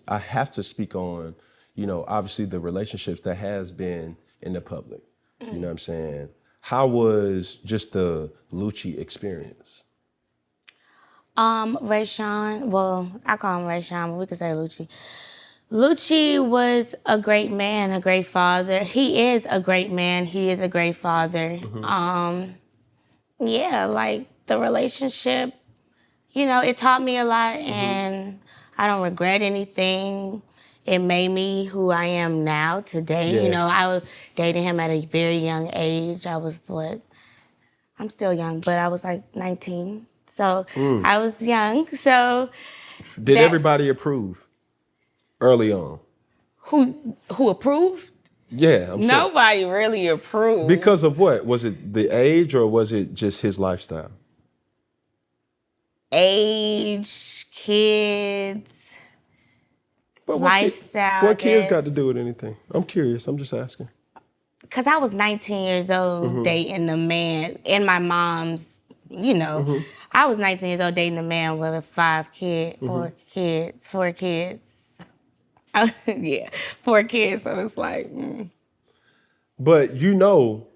I have to speak on, you know, obviously the relationships that has been in the public. You know what I'm saying? How was just the Lucci experience? Vashon, well, I call him Vashon, but we could say Lucci. Lucci was a great man, a great father. He is a great man. He is a great father. Yeah, like the relationship, you know, it taught me a lot, and I don't regret anything. It made me who I am now today. Yeah. You know, I was dating him at a very young age. I was I'm still young, but I was like 19. So I was young. So Did everybody approve early on? who approved? Yeah, I'm saying. Nobody really approved. Because of what? Was it the age or was it just his lifestyle? Age, kids, But lifestyle. What kids got to do with anything? I'm curious. I'm just asking. Because I was 19 years old dating a man in my mom's, you know. I was 19 years old dating a man with 4 kids. Yeah, 4 kids. So it's like, But you know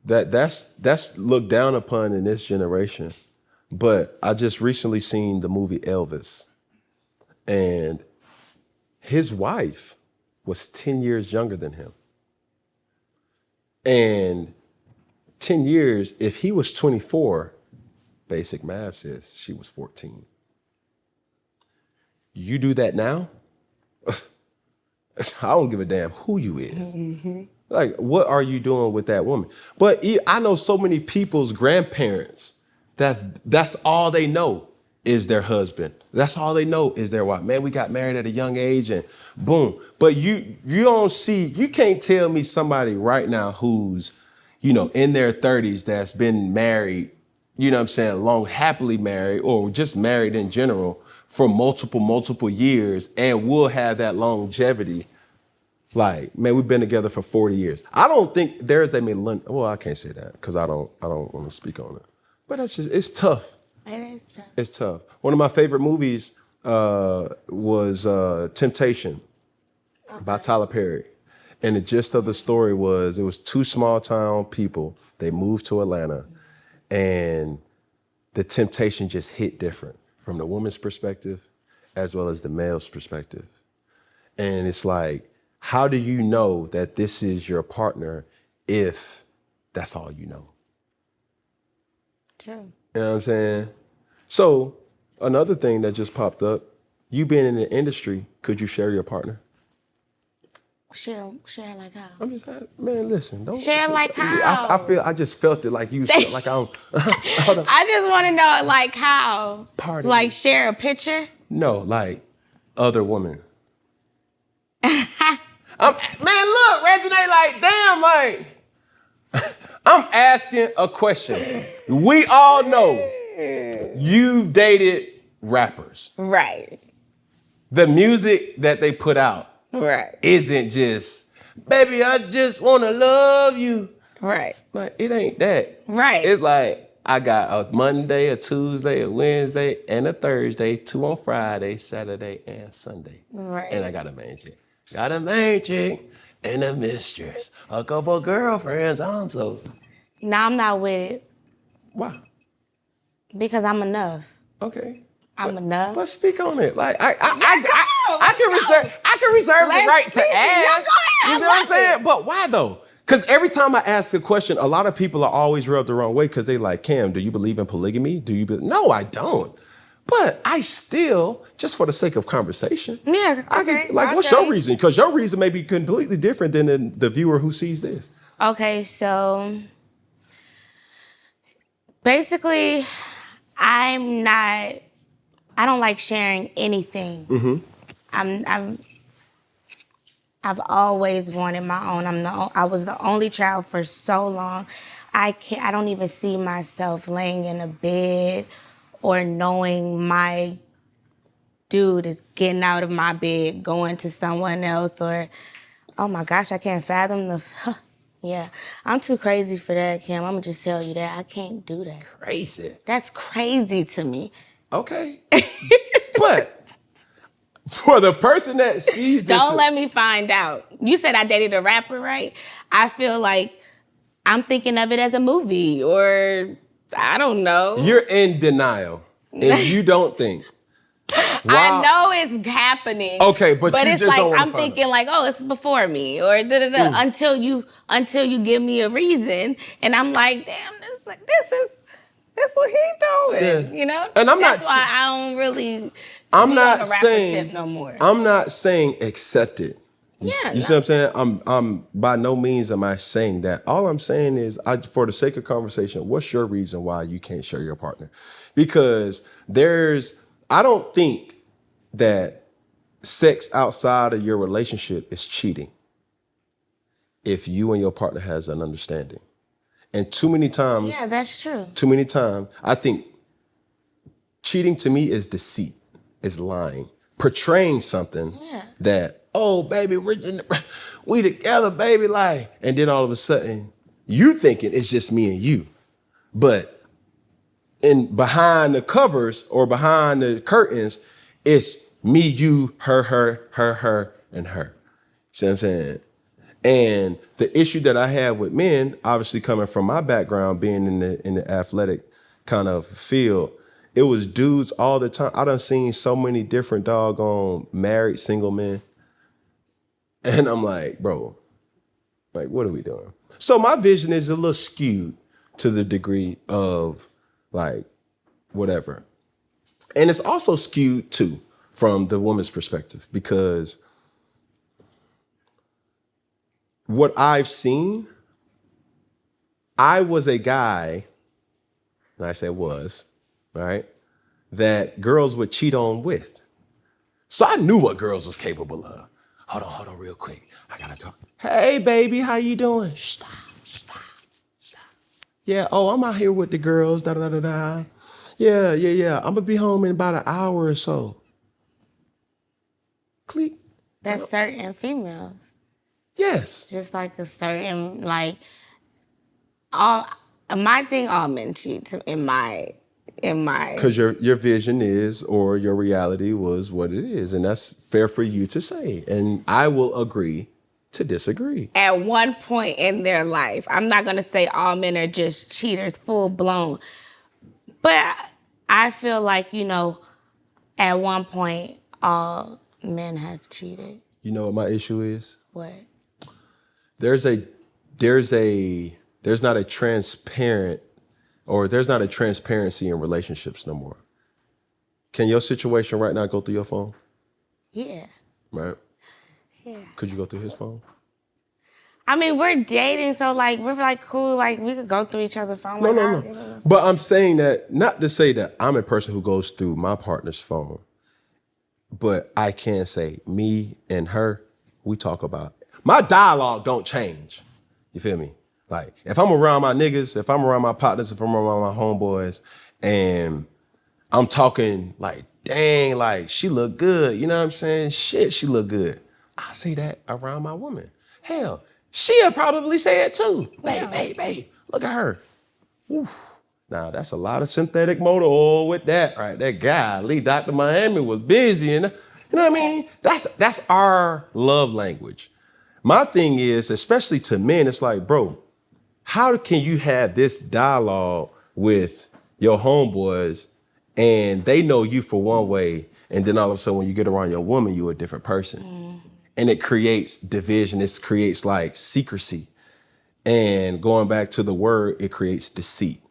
that's looked down upon in this generation. But I just recently seen the movie Elvis, and his wife was 10 years younger than him. And 10 years, if he was 24, basic math says she was 14. You do that now? I don't give a damn who you is. Like, what are you doing with that woman? But I know so many people's grandparents that's all they know is their husband. That's all they know is their wife. Man, we got married at a young age and boom. But you can't tell me somebody right now who's, you know, in their 30s that's been married, you know what I'm saying, long, happily married or just married in general for multiple years and will have that longevity. Like, man, we've been together for 40 years. I don't think there's a millennial. Well, I can't say that because I don't want to speak on it. But that's just, it's tough. it is tough. It's tough. One of my favorite movies was Temptation by Tyler Perry. And the gist of the story was it was 2 small town people. They moved to Atlanta and the temptation just hit different from the woman's perspective as well as the male's perspective. And it's like, how do you know that this is your partner if that's all you know? True. You know what I'm saying? So another thing that just popped up, you being in the industry, could you share your partner? Share like how? I'm just, man, listen. Don't Share like how? I just felt it like you felt like I'm. Hold on. I just want to know like how. Pardon like me. share a picture? No, like other women. Man, look, Reginae, like, damn, like, I'm asking a question. We all know you've dated rappers. Right. The music that they put out isn't just, baby, I just want to love you. Right. Like, it ain't that. Right. It's like, I got a Monday, a Tuesday, a Wednesday, and a Thursday, 2 on Friday, Saturday, and Sunday. Right. And I got a main chick. Got a main chick and a mistress. A couple girlfriends, No, I'm not with it. Why? Because I'm enough. Okay. I'm enough. Let's speak on it. Like I can reserve the right to ask. You see what I'm saying? But why though? Because every time I ask a question, a lot of people are always rubbed the wrong way because they like, Cam, do you believe in polygamy? No, I don't. But I still, just for the sake of conversation. Yeah, okay. What's your reason? Because your reason may be completely different than the viewer who sees this. Okay, so basically, I don't like sharing anything. I've always wanted my own. I was the only child for so long. I don't even see myself laying in a bed or knowing my dude is getting out of my bed, going to someone else, or, oh my gosh, I can't fathom yeah, I'm too crazy for that, Kim. I'm gonna just tell you that. I can't do that. Crazy. That's crazy to me. Okay. But For the person that sees this, Don't let me find out. You said I dated a rapper, right? I feel like I'm thinking of it as a movie, or I don't know. you're in denial, and you don't think. I know it's happening. Okay, but you it's just like don't wanna I'm find thinking like, oh, it's before me, or until you give me a reason, and I'm like, damn, this is what he doing, Yeah. you know. And that's why I don't really. I'm be not on the rapper saying tip no more. I'm not saying accept it. You Yeah, see what I'm saying? I'm by no means am I saying that. All I'm saying is, for the sake of conversation, what's your reason why you can't share your partner? Because I don't think that sex outside of your relationship is cheating if you and your partner has an understanding. And too many times, yeah, that's true. too many times, I think cheating to me is deceit, is lying, portraying something that, oh, baby, we together, baby, like, and then all of a sudden, you thinking it's just me and you. But behind the covers or behind the curtains, it's me, you, her, and her. See what I'm saying? And the issue that I have with men, obviously coming from my background, being in the athletic kind of field, it was dudes all the time. I done seen so many different doggone married single men. And I'm like, bro, like, what are we doing? So my vision is a little skewed to the degree of like, whatever. And it's also skewed too from the woman's perspective, because what I've seen, I was a guy, and I say was, right, that girls would cheat on with. So I knew what girls was capable of. Hold on real quick. I gotta talk. Hey, baby, how you doing? Stop. Yeah, oh, I'm out here with the girls, da-da-da-da. Yeah. I'm gonna be home in about an hour or so. Click. That's certain females. Yes. Just like a certain, like, all men cheat in my. Because your vision is, or your reality was what it is, and that's fair for you to say. And I will agree to disagree. At one point in their life, I'm not gonna say all men are just cheaters, full blown, but I feel like, at one point all men have cheated. You know what my issue is? What? There's not a transparency in relationships no more. Can your situation right now go through your phone? Yeah. Right? Yeah. Could you go through his phone? I mean, we're dating, so like we're like cool, like we could go through each other's phone. No. But I'm saying that not to say that I'm a person who goes through my partner's phone, but I can say me and her, we talk about it. My dialogue don't change. You feel me? Like, if I'm around my niggas, if I'm around my partners, if I'm around my homeboys, and I'm talking like, dang, like, she look good, you know what I'm saying? Shit, she look good. I say that around my woman. Hell, she'll probably say it too. Babe, look at her. Oof. Now, that's a lot of synthetic motor oil with that, right? That guy, Lee, Dr. Miami was busy, and you know what I mean? That's our love language. My thing is, especially to men, it's like, bro, how can you have this dialogue with your homeboys and they know you for one way, and then all of a sudden when you get around your woman, you're a different person. Mm. And it creates division. It creates like secrecy. And going back to the word, it creates deceit.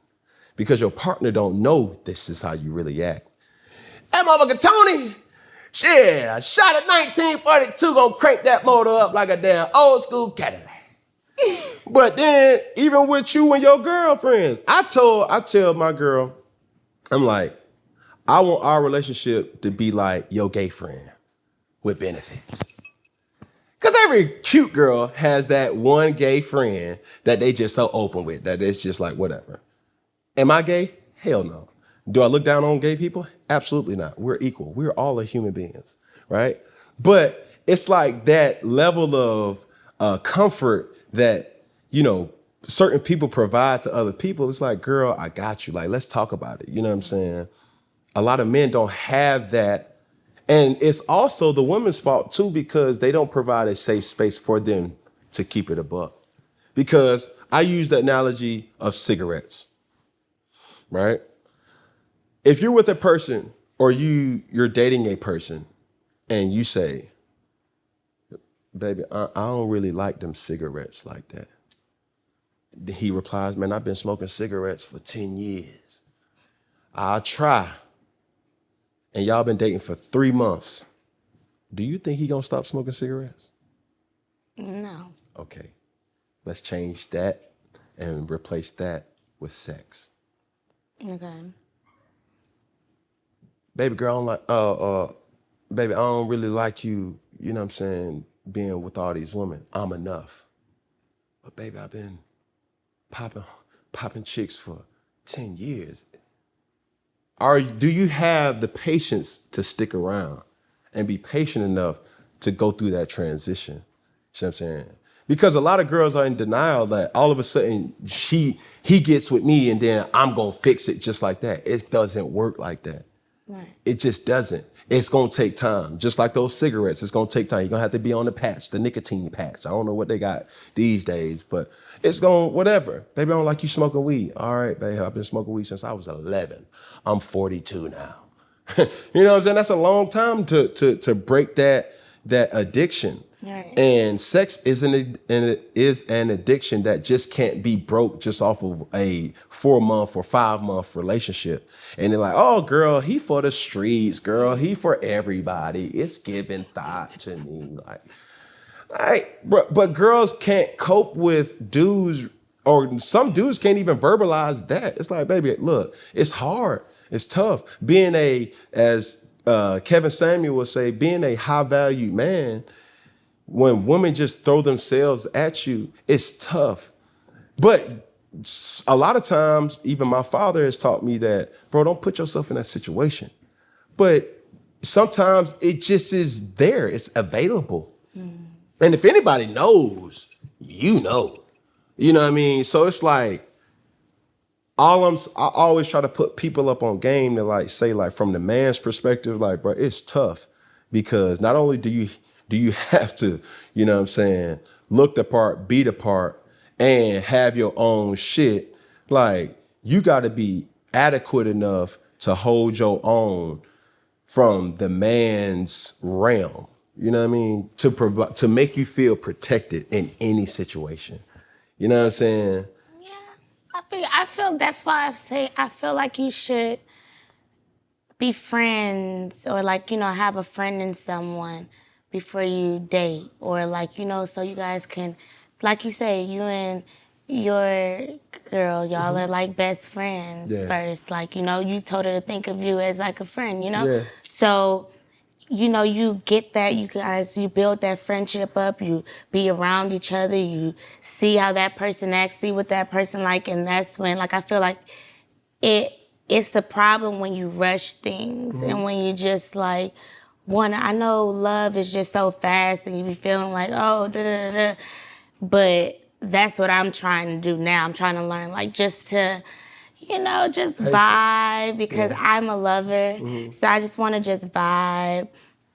Because your partner don't know this is how you really act. That motherfucker Tony, yeah, shot at 1942, gonna crank that motor up like a damn old school Cadillac. But then, even with you and your girlfriends, I tell my girl, I'm like, I want our relationship to be like your gay friend with benefits. Because every cute girl has that one gay friend that they just so open with, that it's just like, whatever. Am I gay? Hell no. Do I look down on gay people? Absolutely not. We're equal. We're all human beings, right? But it's like that level of comfort that, certain people provide to other people. It's like, girl, I got you. Like, let's talk about it. You know what I'm saying? A lot of men don't have that And it's also the woman's fault too, because they don't provide a safe space for them to keep it a buck. Because I use the analogy of cigarettes, right? If you're with a person or you're dating a person and you say, baby, I don't really like them cigarettes like that. He replies, man, I've been smoking cigarettes for 10 years. I'll try. And y'all been dating for 3 months. Do you think he gonna stop smoking cigarettes? No. Okay, let's change that and replace that with sex. Okay. Baby girl, I'm like, baby, I don't really like you, you know what I'm saying, being with all these women. I'm enough. But baby, I've been popping chicks for 10 years. Do you have the patience to stick around and be patient enough to go through that transition? You see what I'm saying? Because a lot of girls are in denial that all of a sudden he gets with me and then I'm gonna fix it just like that. It doesn't work like that. Right. It just doesn't. It's gonna take time. Just like those cigarettes, it's gonna take time. You're gonna have to be on the patch, the nicotine patch. I don't know what they got these days, but it's gonna, whatever. Baby, I don't like you smoking weed. All right, baby, I've been smoking weed since I was 11. I'm 42 now. You know what I'm saying? That's a long time to break that addiction. Right. And sex is an addiction that just can't be broke just off of a 4-month or 5-month relationship. And they're like, oh, girl, he for the streets, girl, he for everybody. It's giving thought to me. But girls can't cope with dudes, or some dudes can't even verbalize that. It's like, baby, look, it's hard. It's tough. Being as Kevin Samuel would say, being a high-valued man, when women just throw themselves at you, it's tough. But a lot of times, even my father has taught me that, bro, don't put yourself in that situation. But sometimes it just is there. It's available. Mm. And if anybody knows, you know. You know what I mean? So it's like, I always try to put people up on game to like say, like, from the man's perspective, like, bro, it's tough. Because not only do you have to, you know what I'm saying, look the part, be the part, and have your own shit, like, you got to be adequate enough to hold your own from the man's realm. You know what I mean? To make you feel protected in any situation. You know what I'm saying? Yeah, I feel that's why I feel like you should be friends, or like, you know, have a friend in someone before you date, or like, you know, so you guys can, like you say, you and your girl, y'all are like best friends first. Like, you know, you told her to think of you as like a friend, you know? Yeah. So, you know, you get that, you build that friendship up, you be around each other, you see how that person acts, see what that person like, and that's when, like, I feel like it's the problem when you rush things and when you just like, I know love is just so fast and you be feeling like, oh, da-da-da-da. But that's what I'm trying to do now. I'm trying to learn, like, just to, you know, just vibe, because I'm a lover. Mm-hmm. So I just want to just vibe.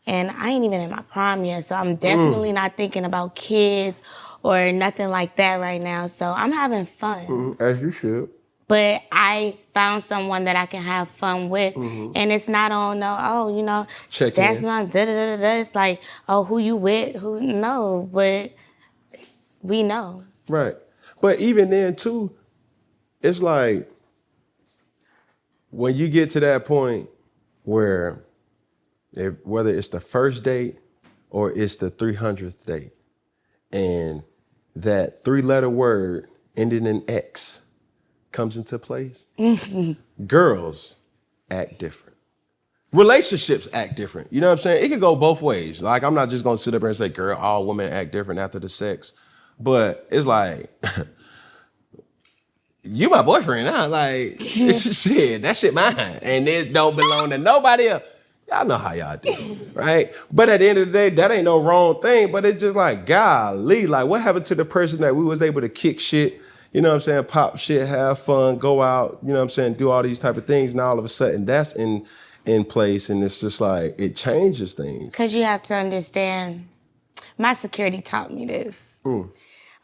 And I ain't even in my prime yet, so I'm definitely not thinking about kids or nothing like that right now. So I'm having fun. As you should. But I found someone that I can have fun with. Mm-hmm. And it's not on you know, check that's in. not da-da-da-da. It's like, oh, who you with? No, but we know. Right. But even then, too, it's like, when you get to that point where, whether it's the first date or it's the 300th date, and that 3-letter word ending in X comes into place, girls act different. Relationships act different. You know what I'm saying? It could go both ways. Like, I'm not just gonna sit up here and say, girl, all women act different after the sex. But it's like, you my boyfriend, huh? Like, shit, that shit mine. And it don't belong to nobody else. Y'all know how y'all do, right? But at the end of the day, that ain't no wrong thing, but it's just like, golly, like, what happened to the person that we was able to kick shit, you know what I'm saying, pop shit, have fun, go out, you know what I'm saying, do all these type of things, and all of a sudden that's in in place, and it's just like, it changes things. Because you have to understand, my security taught me this.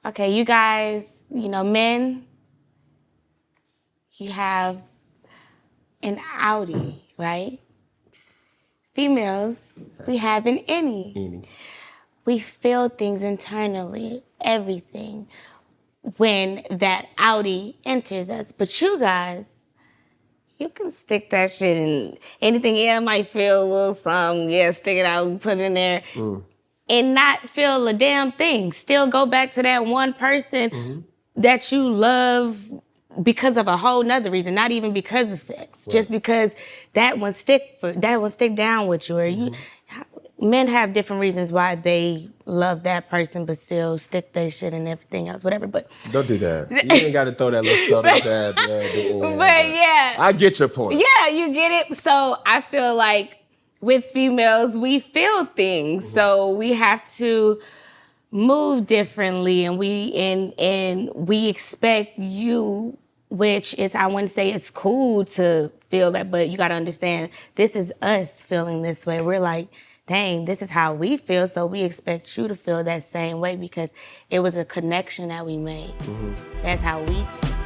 Okay, you guys, you know, men, you have an Audi, right? Females, we have an innie. We feel things internally, everything, when that Audi enters us. But you guys, you can stick that shit in anything. Yeah, might feel a little something. Yeah, stick it out, put it in there. And not feel a damn thing. Still go back to that one person that you love because of a whole nother reason, not even because of sex. Right. Just because that one stick down with you. Or men have different reasons why they love that person, but still stick their shit and everything else, whatever. But don't do that. You ain't got to throw that little subtle jab. But yeah, I get your point. Yeah, you get it. So I feel like with females, we feel things, so we have to move differently, and we expect you. Which is, I wouldn't say it's cool to feel that, but you got to understand, this is us feeling this way. We're like, dang, this is how we feel, so we expect you to feel that same way because it was a connection that we made. That's how we feel.